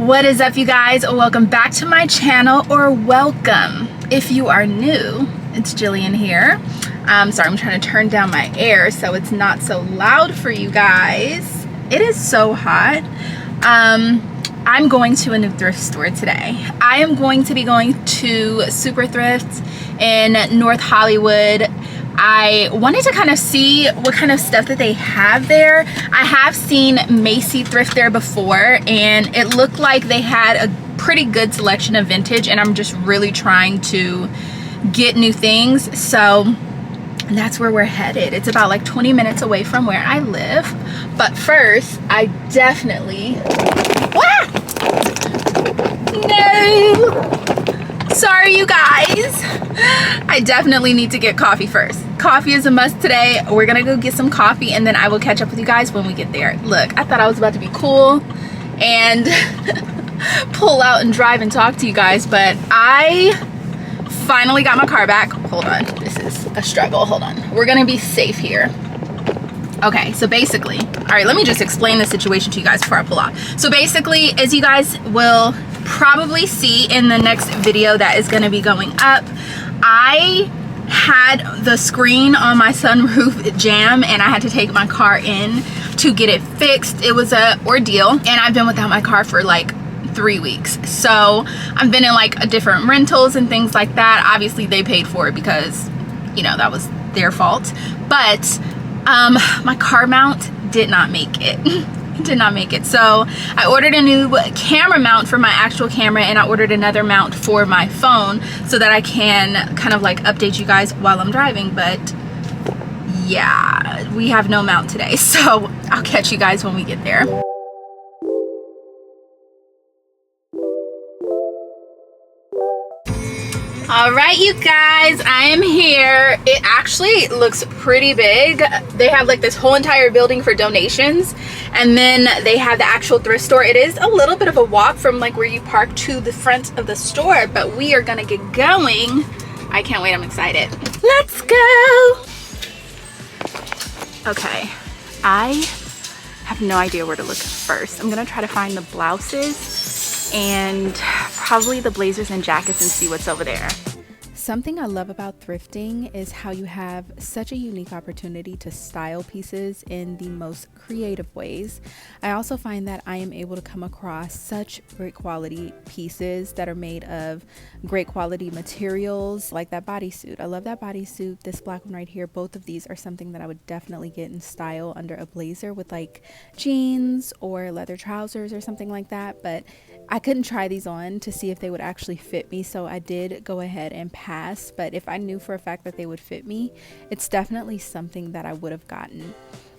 What is up, you guys? Welcome back to my channel, or welcome if you are new. It's Jillian here. Sorry, I'm trying to turn down my air so it's not so loud for you guys. It is so hot. I'm going to a new thrift store today. I am going to be going to Super Thrift in North Hollywood. I wanted to kind of see what kind of stuff that they have there. I have seen Macy Thrift there before, and it looked like they had a pretty good selection of vintage, and I'm just really trying to get new things. So that's where we're headed. It's about like 20 minutes away from where I live. But first, I definitely... No! Sorry, you guys. I definitely need to get coffee first. Coffee is a must today. We're gonna go get some coffee, and then I will catch up with you guys when we get there. Look, I thought I was about to be cool and pull out and drive and talk to you guys, but I finally got my car back. Hold on, this is a struggle. Hold on, we're gonna be safe here. Okay, so basically, all right, let me just explain the situation to you guys before I pull off. So basically, as you guys will probably see in the next video that is going to be going up, I had the screen on my sunroof jam, and I had to take my car in to get it fixed. It was a ordeal, and I've been without my car for like 3 weeks. So I've been in like different rentals and things like that. Obviously they paid for it because, you know, that was their fault. But my car mount did not make it. Did not make it. So I ordered a new camera mount for my actual camera, and I ordered another mount for my phone so that I can kind of like update you guys while I'm driving. But yeah, we have no mount today, so I'll catch you guys when we get there. All right, you guys, I am here. It actually looks pretty big. They have like this whole entire building for donations, and then they have the actual thrift store. It is a little bit of a walk from like where you park to the front of the store, but we are gonna get going. I can't wait, I'm excited. Let's go. Okay, I have no idea where to look first. I'm gonna try to find the blouses and probably the blazers and jackets and see what's over there. Something I love about thrifting is how you have such a unique opportunity to style pieces in the most creative ways. I also find that I am able to come across such great quality pieces that are made of great quality materials, like that bodysuit. I love that bodysuit. This black one right here, both of these are something that I would definitely get in style under a blazer with like jeans or leather trousers or something like that. But I couldn't try these on to see if they would actually fit me, so I did go ahead and pass. But if I knew for a fact that they would fit me, it's definitely something that I would have gotten.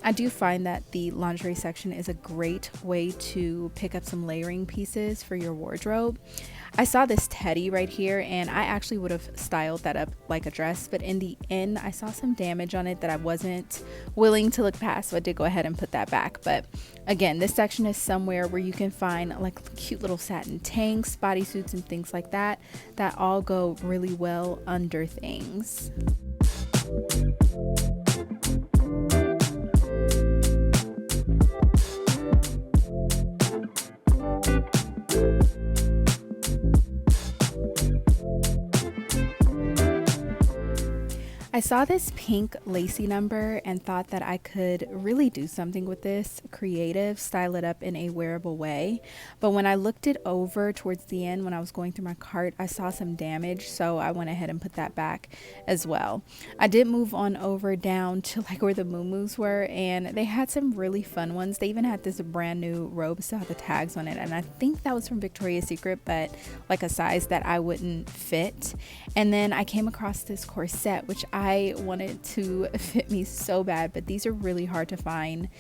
I do find that the lingerie section is a great way to pick up some layering pieces for your wardrobe. I saw this teddy right here, and I actually would have styled that up like a dress, but in the end I saw some damage on it that I wasn't willing to look past, so I did go ahead and put that back. But again, this section is somewhere where you can find like cute little satin tanks, bodysuits, and things like that that all go really well under things. I saw this pink lacy number and thought that I could really do something with this creative, style it up in a wearable way. But when I looked it over towards the end, when I was going through my cart, I saw some damage, so I went ahead and put that back as well. I did move on over down to like where the muumuus were, and they had some really fun ones. They even had this brand new robe, still had the tags on it, and I think that was from Victoria's Secret, but like a size that I wouldn't fit. And then I came across this corset, which I wanted to fit me so bad, but these are really hard to find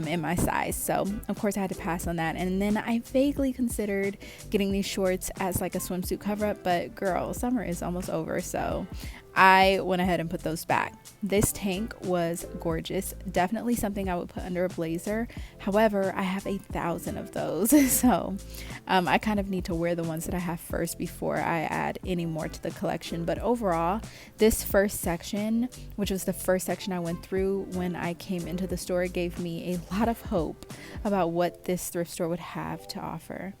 in my size, so of course I had to pass on that. And then I vaguely considered getting these shorts as like a swimsuit cover up, but girl, summer is almost over, so I went ahead and put those back. This tank was gorgeous, definitely something I would put under a blazer. However, I have 1,000 of those, so I kind of need to wear the ones that I have first before I add any more to the collection. But overall, this first section, which was the first section I went through when I came into the store, gave me a lot of hope about what this thrift store would have to offer.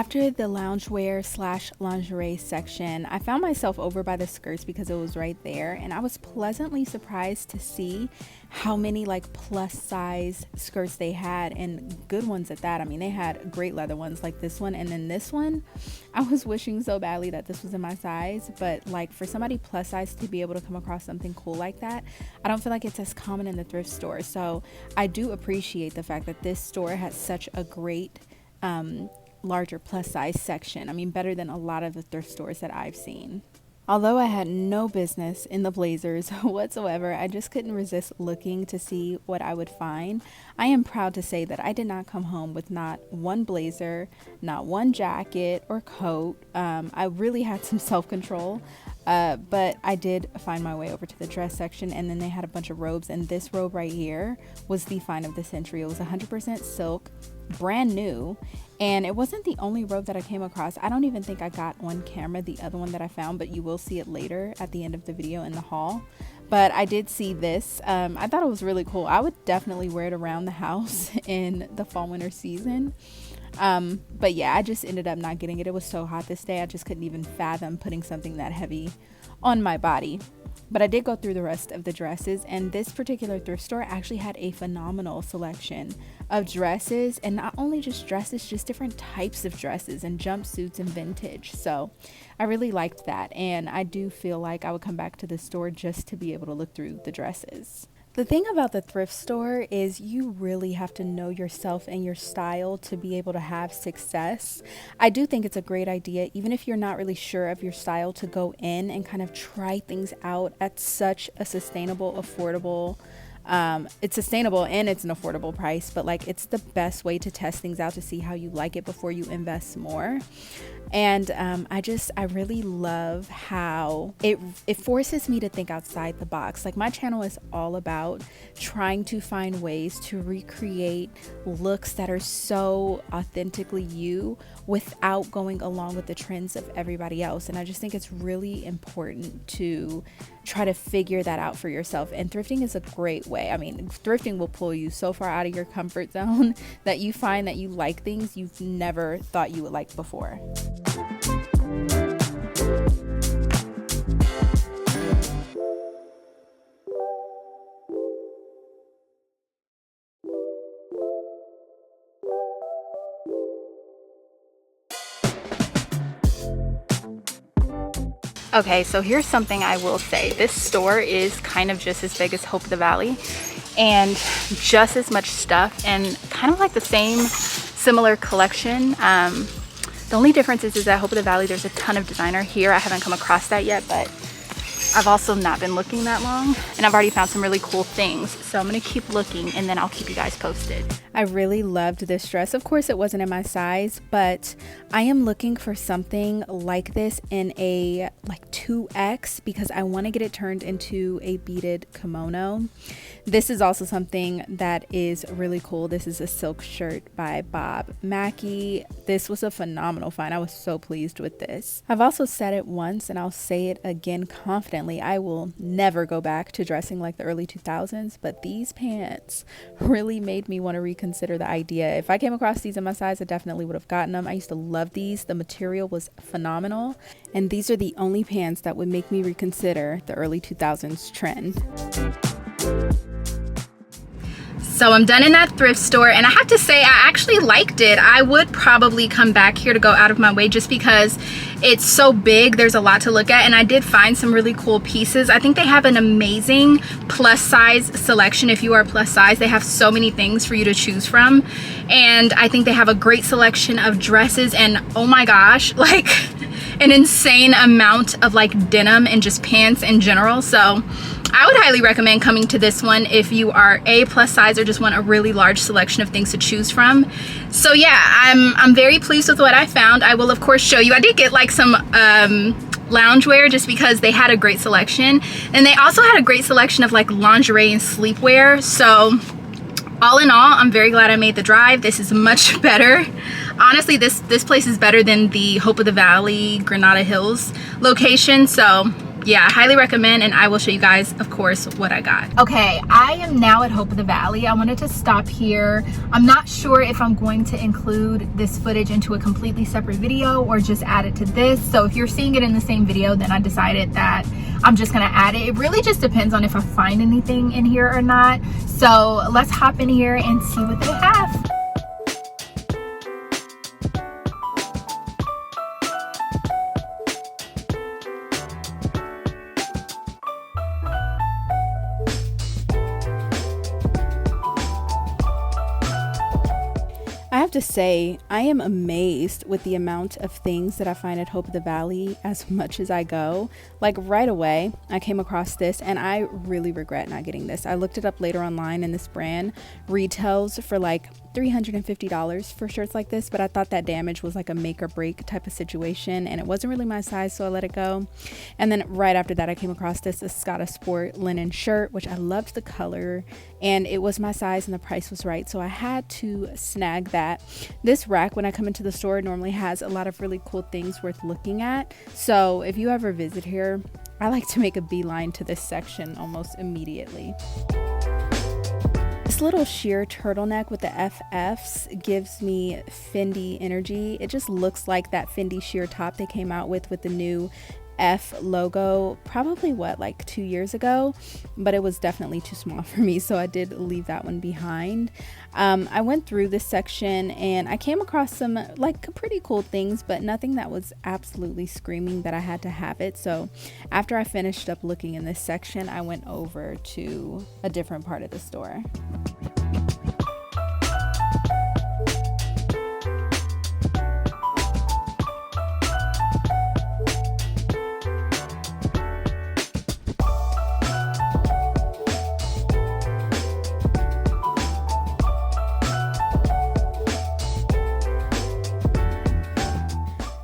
After the loungewear slash lingerie section, I found myself over by the skirts because it was right there, and I was pleasantly surprised to see how many like plus size skirts they had, and good ones at that. I mean, they had great leather ones like this one, and then this one, I was wishing so badly that this was in my size, but like for somebody plus size to be able to come across something cool like that, I don't feel like it's as common in the thrift store. So I do appreciate the fact that this store has such a great larger plus size section. I mean, better than a lot of the thrift stores that I've seen. Although I had no business in the blazers whatsoever, I just couldn't resist looking to see what I would find. I am proud to say that I did not come home with not one blazer, not one jacket or coat. I really had some self-control, but I did find my way over to the dress section, and then they had a bunch of robes, and this robe right here was the find of the century. It was 100% silk, brand new, and it wasn't the only robe that I came across. I don't even think I got on camera the other one that I found, but you will see it later at the end of the video in the haul. But I did see this. I thought it was really cool. I would definitely wear it around the house in the fall winter season. But yeah, I just ended up not getting it. It was so hot this day, I just couldn't even fathom putting something that heavy on my body. But I did go through the rest of the dresses, and this particular thrift store actually had a phenomenal selection of dresses, and not only just dresses, just different types of dresses and jumpsuits and vintage. So I really liked that, and I do feel like I would come back to the store just to be able to look through the dresses. The thing about the thrift store is you really have to know yourself and your style to be able to have success. I do think it's a great idea, even if you're not really sure of your style, to go in and kind of try things out at such a sustainable, affordable, it's sustainable and it's an affordable price, but like it's the best way to test things out to see how you like it before you invest more. And I really love how it forces me to think outside the box. Like, my channel is all about trying to find ways to recreate looks that are so authentically you without going along with the trends of everybody else. And I just think it's really important to try to figure that out for yourself. And thrifting is a great way. I mean, thrifting will pull you so far out of your comfort zone that you find that you like things you've never thought you would like before. Okay, so here's something I will say. This store is kind of just as big as Hope of the Valley, and just as much stuff, and kind of like the same similar collection. The only difference is at Hope of the Valley there's a ton of designer. Here I haven't come across that yet, but I've also not been looking that long, and I've already found some really cool things. So I'm gonna keep looking, and then I'll keep you guys posted. I really loved this dress. Of course it wasn't in my size, but I am looking for something like this in a like 2X because I want to get it turned into a beaded kimono. This is also something that is really cool. This is a silk shirt by Bob Mackie. This was a phenomenal find. I was so pleased with this. I've also said it once, and I'll say it again confidently. I will never go back to dressing like the early 2000s, but these pants really made me want to reconsider the idea. If I came across these in my size, I definitely would have gotten them. I used to love these. The material was phenomenal, and these are the only pants that would make me reconsider the early 2000s trend. So I'm done in that thrift store, and I have to say I actually liked it. I would probably come back here to go out of my way just because it's so big. There's a lot to look at, and I did find some really cool pieces. I think they have an amazing plus size selection. If you are plus size, they have so many things for you to choose from, and I think they have a great selection of dresses, and oh my gosh, like an insane amount of like denim and just pants in general. So I would highly recommend coming to this one if you are a plus size or just want a really large selection of things to choose from. So yeah, I'm very pleased with what I found. I will of course show you. I did get like some loungewear just because they had a great selection, and they also had a great selection of like lingerie and sleepwear. So all in all, I'm very glad I made the drive. This is much better. Honestly, this place is better than the Hope of the Valley Granada Hills location. So yeah, I highly recommend, and I will show you guys, of course, what I got. Okay, I am now at Hope of the Valley. I wanted to stop here. I'm not sure if I'm going to include this footage into a completely separate video or just add it to this. So if you're seeing it in the same video, then I decided that I'm just gonna add it. It really just depends on if I find anything in here or not. So let's hop in here and see what they have. I have to say, I am amazed with the amount of things that I find at Hope of the Valley as much as I go. Like right away, I came across this and I really regret not getting this. I looked it up later online and this brand retails for like $350 for shirts like this, but I thought that damage was like a make or break type of situation and it wasn't really my size, so I let it go. And then right after that, I came across this Escada Sport linen shirt, which I loved the color and it was my size and the price was right, so I had to snag that. This rack, when I come into the store, normally has a lot of really cool things worth looking at, so if you ever visit here, I like to make a beeline to this section almost immediately. This little sheer turtleneck with the FFs gives me Fendi energy. It just looks like that Fendi sheer top they came out with the new F logo, probably like 2 years ago, but it was definitely too small for me, so I did leave that one behind. I went through this section and I came across some like pretty cool things, but nothing that was absolutely screaming that I had to have it. So after I finished up looking in this section, I went over to a different part of the store.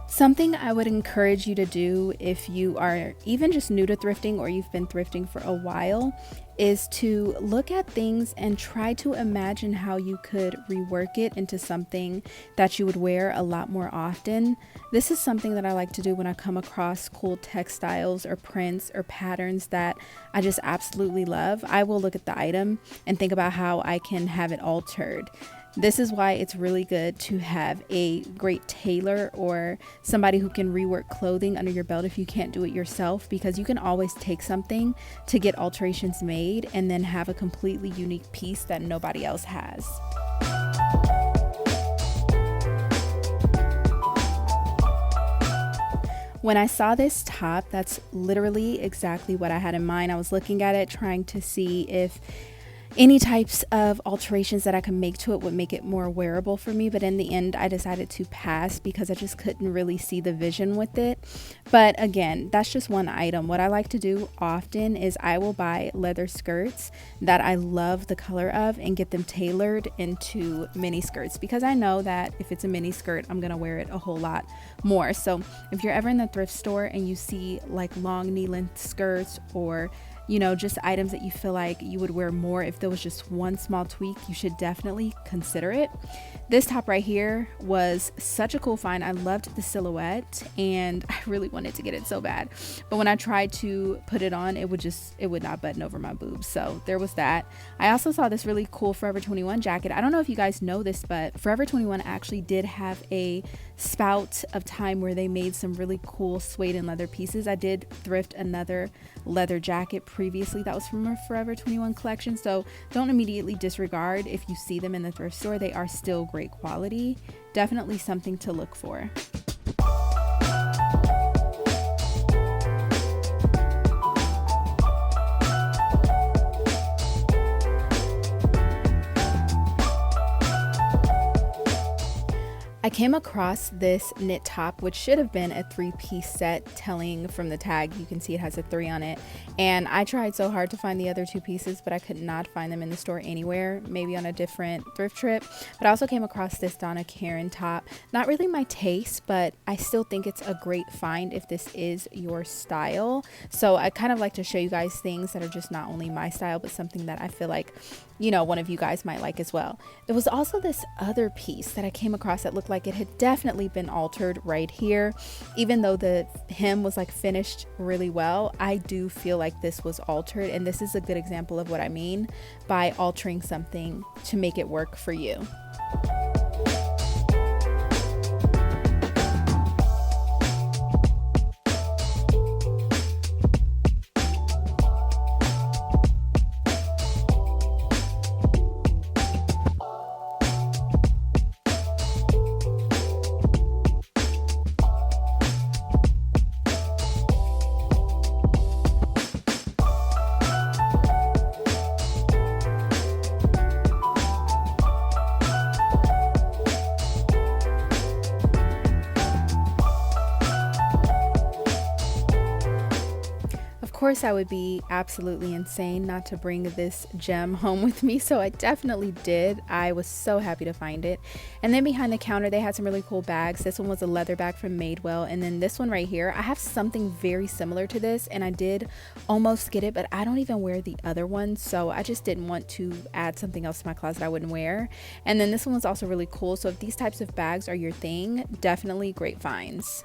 Something I would encourage you to do if you are even just new to thrifting or you've been thrifting for a while is to look at things and try to imagine how you could rework it into something that you would wear a lot more often. This is something that I like to do when I come across cool textiles or prints or patterns that I just absolutely love. I will look at the item and think about how I can have it altered. This is why it's really good to have a great tailor or somebody who can rework clothing under your belt if you can't do it yourself, because you can always take something to get alterations made and then have a completely unique piece that nobody else has. When I saw this top, that's literally exactly what I had in mind. I was looking at it, trying to see if any types of alterations that I can make to it would make it more wearable for me, but in the end I decided to pass because I just couldn't really see the vision with it. But again, that's just one item. What I like to do often is I will buy leather skirts that I love the color of and get them tailored into mini skirts, because I know that if it's a mini skirt, I'm gonna wear it a whole lot more. So if you're ever in the thrift store and you see like long knee length skirts or just items that you feel like you would wear more if there was just one small tweak, you should definitely consider it. This top right here was such a cool find. I loved the silhouette and I really wanted to get it so bad, but when I tried to put it on, it would not button over my boobs. So there was that. I also saw this really cool Forever 21 jacket. I don't know if you guys know this, but Forever 21 actually did have a spout of time where they made some really cool suede and leather pieces. I did thrift another leather jacket previously that was from a Forever 21 collection, so don't immediately disregard if you see them in the thrift store. They are still great quality. Definitely something to look for. I came across this knit top, which should have been a 3-piece set, telling from the tag, you can see it has a 3 on it. And I tried so hard to find the other 2 pieces, but I could not find them in the store anywhere, maybe on a different thrift trip. But I also came across this Donna Karan top. Not really my taste, but I still think it's a great find if this is your style. So I kind of like to show you guys things that are just not only my style, but something that I feel like, one of you guys might like as well. There was also this other piece that I came across that looked like it had definitely been altered right here. Even though the hem was like finished really well, I do feel like this was altered, and this is a good example of what I mean by altering something to make it work for you. Of course, I would be absolutely insane not to bring this gem home with me, so I definitely did. I was so happy to find it. And then behind the counter, they had some really cool bags. This one was a leather bag from Madewell, and then this one right here, I have something very similar to this, and I did almost get it, but I don't even wear the other one, so I just didn't want to add something else to my closet I wouldn't wear. And then this one was also really cool, so if these types of bags are your thing, definitely great finds.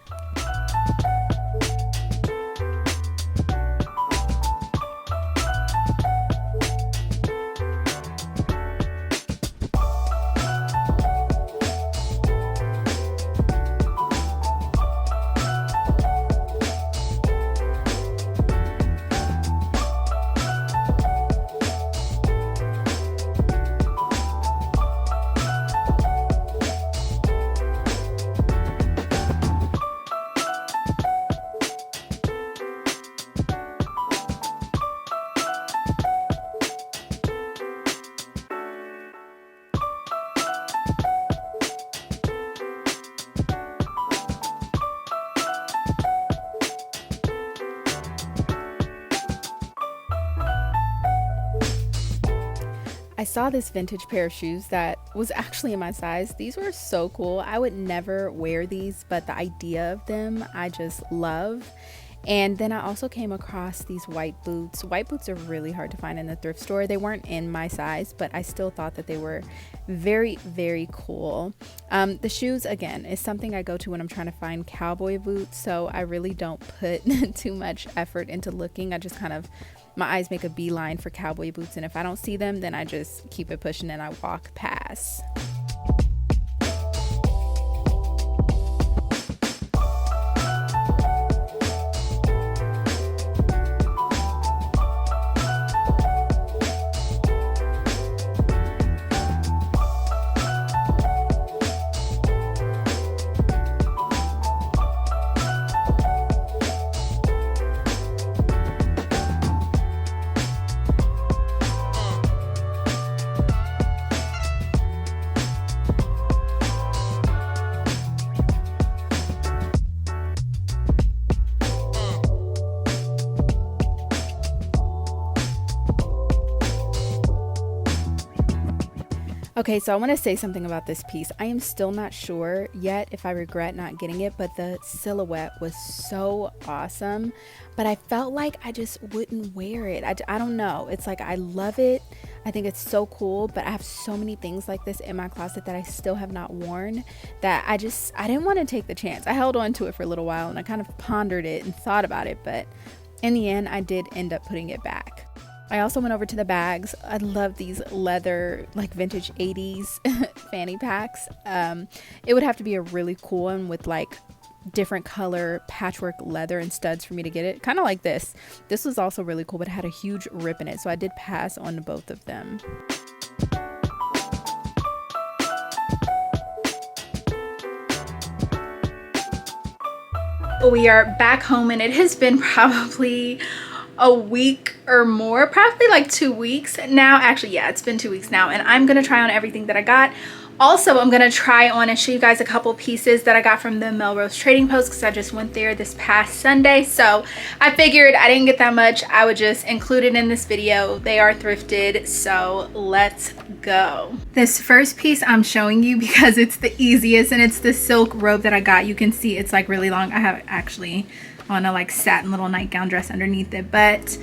I saw this vintage pair of shoes that was actually in my size. These were so cool. I would never wear these, but the idea of them I just love. And then I also came across these white boots. White boots are really hard to find in the thrift store. They weren't in my size, but I still thought that they were very, very cool. The shoes, again, is something I go to when I'm trying to find cowboy boots, so I really don't put too much effort into looking. I just kind of, my eyes make a beeline for cowboy boots, and if I don't see them, then I just keep it pushing and I walk past. Okay, so I want to say something about this piece. I am still not sure yet if I regret not getting it, but the silhouette was so awesome, but I felt like I just wouldn't wear it. I don't know. It's like I love it. I think it's so cool, but I have so many things like this in my closet that I still have not worn that I didn't want to take the chance. I held on to it for a little while and I kind of pondered it and thought about it, but in the end, I did end up putting it back. I also went over to the bags. I love these leather, like vintage 80s fanny packs. It would have to be a really cool one with like different color patchwork leather and studs for me to get it. Kind of like this. This was also really cool, but it had a huge rip in it. So I did pass on both of them. We are back home and it has been probably a week or more, probably like 2 weeks now. Actually, yeah, it's been 2 weeks now, and I'm gonna try on everything that I got. Also, I'm gonna try on and show you guys a couple pieces that I got from the Melrose Trading Post because I just went there this past Sunday. So I figured I didn't get that much, I would just include it in this video. They are thrifted, so let's go. This first piece I'm showing you because it's the easiest, and it's the silk robe that I got. You can see it's like really long. I have actually on a like satin little nightgown dress underneath it, but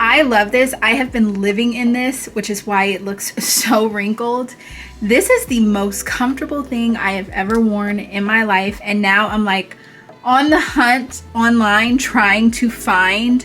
I love this. I have been living in this, which is why it looks so wrinkled. This is the most comfortable thing I have ever worn in my life. And now I'm like on the hunt online trying to find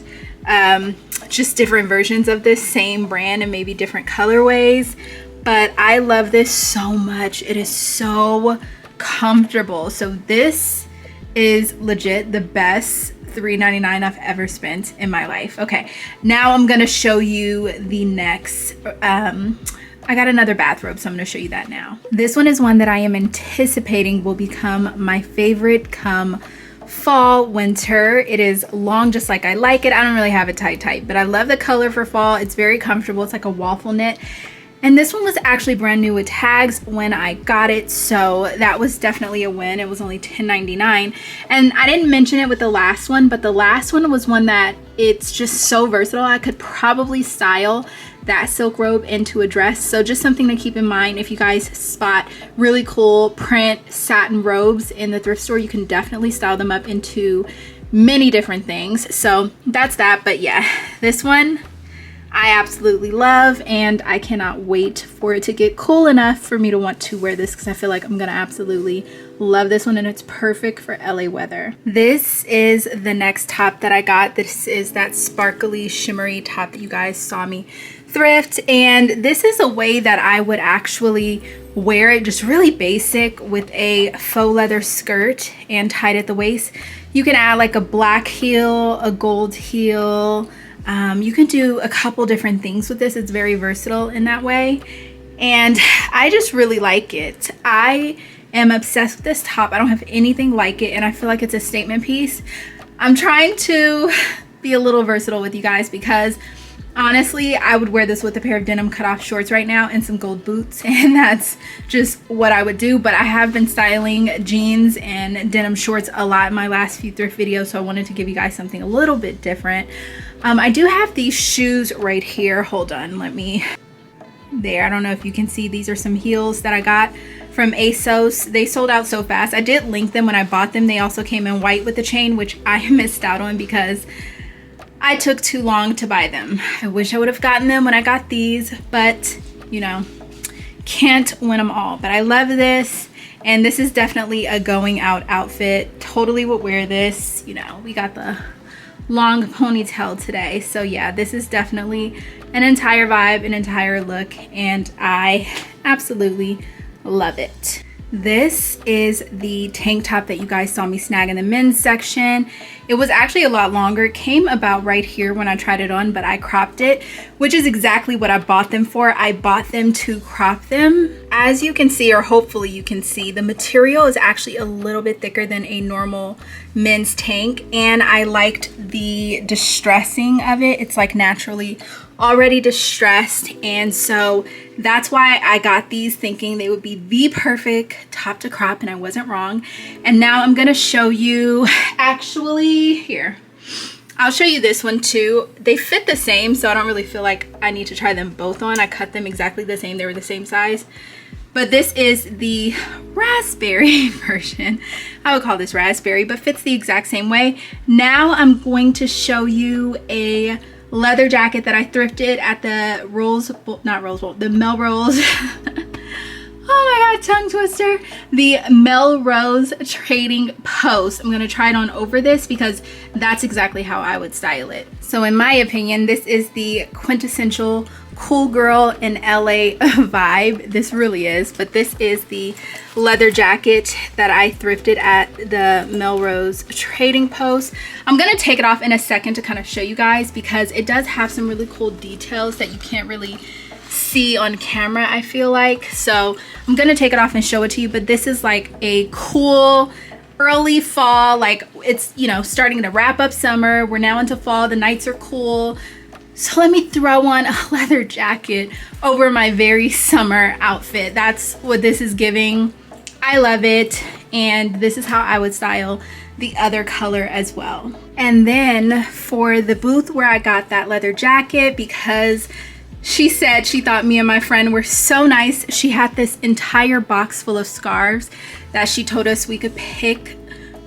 just different versions of this same brand and maybe different colorways. But I love this so much. It is so comfortable. So this is legit the best $3.99 I've ever spent in my life. Okay, now I'm gonna show you the next I got another bathrobe, so I'm gonna show you that now. This one is one that I am anticipating will become my favorite come fall, winter. It is long just like I like it. I don't really have it tight, but I love the color for fall. It's very comfortable. It's like a waffle knit. And this one was actually brand new with tags when I got it, so that was definitely a win. It was only $10.99. And I didn't mention it with the last one, but the last one was one that it's just so versatile. I could probably style that silk robe into a dress. So just something to keep in mind if you guys spot really cool print satin robes in the thrift store, you can definitely style them up into many different things. So that's that. But yeah, this one I absolutely love, and I cannot wait for it to get cool enough for me to want to wear this, because I feel like I'm gonna absolutely love this one, and it's perfect for LA weather. This is the next top that I got. This is that sparkly shimmery top that you guys saw me thrift, and this is a way that I would actually wear it, just really basic with a faux leather skirt and tied at the waist. You can add like a black heel, a gold heel. You can do a couple different things with this. It's very versatile in that way, and I just really like it. I am obsessed with this top. I don't have anything like it, and I feel like it's a statement piece. I'm trying to be a little versatile with you guys, because honestly, I would wear this with a pair of denim cutoff shorts right now and some gold boots, and that's just what I would do. But I have been styling jeans and denim shorts a lot in my last few thrift videos, so I wanted to give you guys something a little bit different. I do have these shoes right here. Hold on, there. I don't know if you can see, these are some heels that I got from ASOS. They sold out so fast. I did link them when I bought them. They also came in white with the chain, which I missed out on because I took too long to buy them. I wish I would have gotten them when I got these, but you know, can't win them all. But I love this, and this is definitely a going out outfit. Totally would wear this. You know, we got the long ponytail today, so yeah, this is definitely an entire vibe, an entire look, and I absolutely love it. This is the tank top that you guys saw me snag in the men's section. It was actually a lot longer. It came about right here when I tried it on, but I cropped it, which is exactly what I bought them for. I bought them to crop them. As you can see, or hopefully you can see, the material is actually a little bit thicker than a normal men's tank, and I liked the distressing of it. It's like naturally already distressed, and so that's why I got these, thinking they would be the perfect top to crop, and I wasn't wrong. And now I'm gonna show you, actually here, I'll show you this one too. They fit the same, so I don't really feel like I need to try them both on. I cut them exactly the same, they were the same size. But this is the raspberry version. I would call this raspberry, but fits the exact same way. Now I'm going to show you a leather jacket that I thrifted at the the Melrose. Oh my god, tongue twister. The Melrose Trading Post. I'm gonna try it on over this because that's exactly how I would style it. So in my opinion, this is the quintessential cool girl in LA vibe. This really is, but this is the leather jacket that I thrifted at the Melrose Trading Post. I'm gonna take it off in a second to kind of show you guys, because it does have some really cool details that you can't really see on camera, I feel like. So I'm gonna take it off and show it to you, but this is like a cool early fall, like it's, you know, starting to wrap up summer. We're now into fall, the nights are cool. So let me throw on a leather jacket over my very summer outfit. That's what this is giving. I love it, and this is how I would style the other color as well. And then for the booth where I got that leather jacket, because she said she thought me and my friend were so nice, she had this entire box full of scarves that she told us we could pick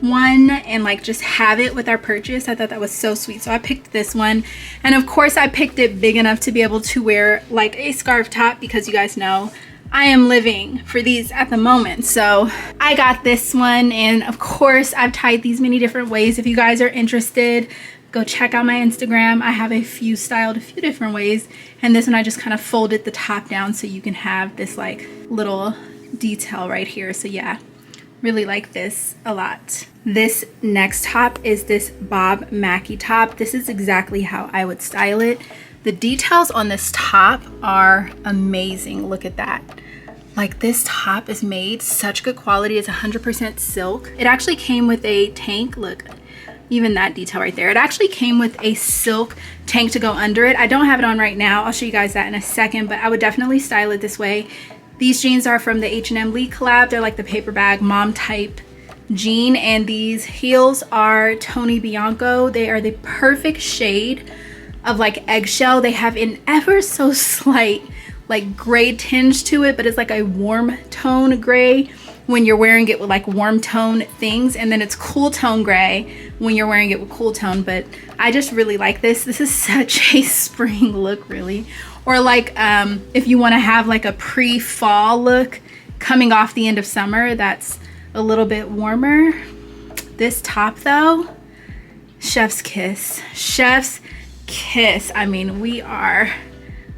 one and like just have it with our purchase. I thought that was so sweet, so I picked this one. And of course I picked it big enough to be able to wear like a scarf top, because you guys know I am living for these at the moment. So I got this one, and of course I've tied these many different ways. If you guys are interested, go check out my Instagram. I have a few styled a few different ways, and this one I just kind of folded the top down so you can have this like little detail right here. So yeah, really like this a lot. This next top is this Bob Mackie top. This is exactly how I would style it. The details on this top are amazing. Look at that. Like, this top is made such good quality. It's 100% silk. It actually came with a tank. Look, even that detail right there. It actually came with a silk tank to go under it. I don't have it on right now. I'll show you guys that in a second, but I would definitely style it this way. These jeans are from the H&M Lee collab. They're like the paper bag mom type jean, and these heels are Tony Bianco. They are the perfect shade of like eggshell. They have an ever so slight like gray tinge to it, but it's like a warm tone gray when you're wearing it with like warm tone things, and then it's cool tone gray when you're wearing it with cool tone. But I just really like this. This is such a spring look, really. Or like if you want to have like a pre-fall look coming off the end of summer that's a little bit warmer. This top though, chef's kiss. Chef's kiss. I mean, we are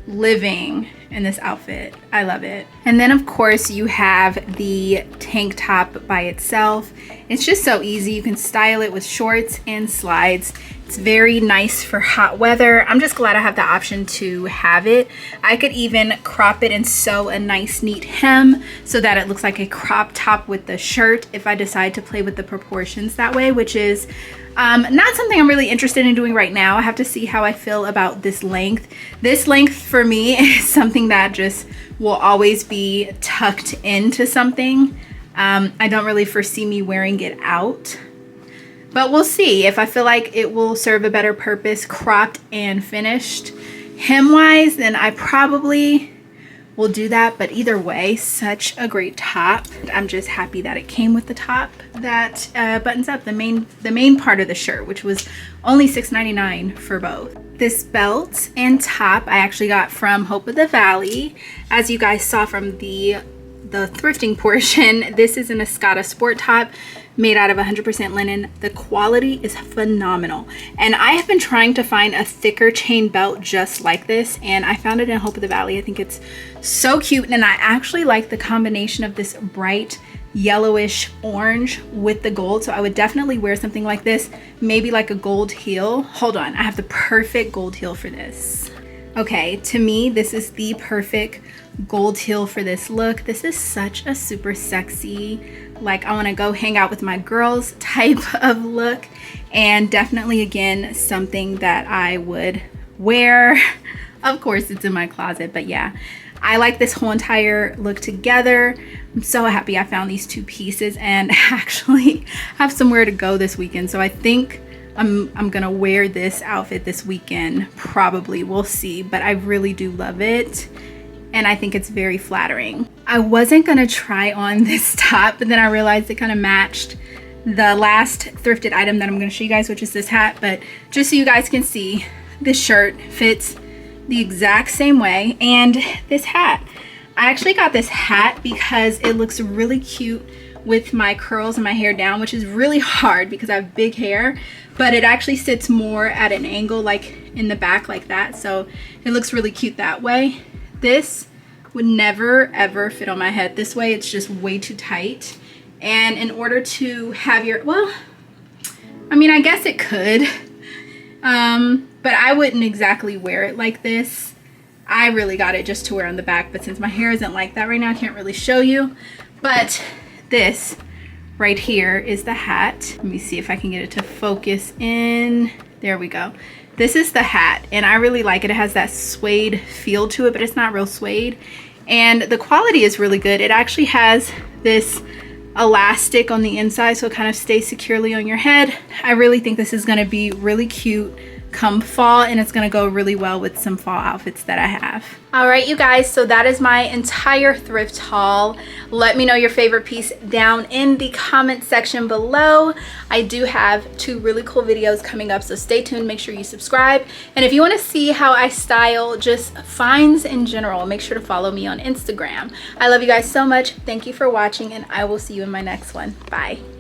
living in this outfit. I love it. And then of course you have the tank top by itself. It's just so easy. You can style it with shorts and slides. It's very nice for hot weather. I'm just glad I have the option to have it. I could even crop it and sew a nice neat hem so that it looks like a crop top with the shirt if I decide to play with the proportions that way, which is not something I'm really interested in doing right now. I have to see how I feel about this length. This length for me is something that just will always be tucked into something. I don't really foresee me wearing it out, but we'll see. If I feel like it will serve a better purpose cropped and finished hem wise, then I probably will do that. But either way, such a great top. I'm just happy that it came with the top that buttons up the main part of the shirt, which was only $6.99 for both. This belt and top I actually got from Hope of the Valley. As you guys saw from the thrifting portion, this is an Escada sport top made out of 100% linen. The quality is phenomenal, and I have been trying to find a thicker chain belt just like this, and I found it in Hope of the Valley. I think it's so cute, and I actually like the combination of this bright yellowish orange with the gold, so I would definitely wear something like this, maybe like a gold heel. Hold on, I have the perfect gold heel for this. Okay, to me this is the perfect gold heel for this look. This is such a super sexy, like I want to go hang out with my girls type of look, and definitely again something that I would wear. Of course it's in my closet, but yeah, I like this whole entire look together. I'm so happy I found these two pieces and actually have somewhere to go this weekend, so I think I'm gonna wear this outfit this weekend, probably. We'll see, but I really do love it, and I think it's very flattering. I wasn't gonna try on this top, but then I realized it kind of matched the last thrifted item that I'm gonna show you guys, which is this hat. But just so you guys can see, this shirt fits the exact same way, and this hat. I actually got this hat because it looks really cute with my curls and my hair down, which is really hard because I have big hair, but it actually sits more at an angle, like in the back like that, so it looks really cute that way. This would never ever fit on my head this way. It's just way too tight, and in order to have your, well, I mean, I guess it could, but I wouldn't exactly wear it like this. I really got it just to wear on the back, but since my hair isn't like that right now, I can't really show you. But this right here is the hat. Let me see if I can get it to focus in. There we go. This is the hat, and I really like it. It has that suede feel to it, but it's not real suede, and the quality is really good. It actually has this elastic on the inside, so it kind of stays securely on your head. I really think this is going to be really cute come fall, and it's gonna go really well with some fall outfits that I have. All right, you guys, so that is my entire thrift haul. Let me know your favorite piece down in the comment section below. I do have 2 really cool videos coming up, so stay tuned. Make sure you subscribe. And if you want to see how I style just finds in general, make sure to follow me on Instagram. I love you guys so much. Thank you for watching, and I will see you in my next one. Bye.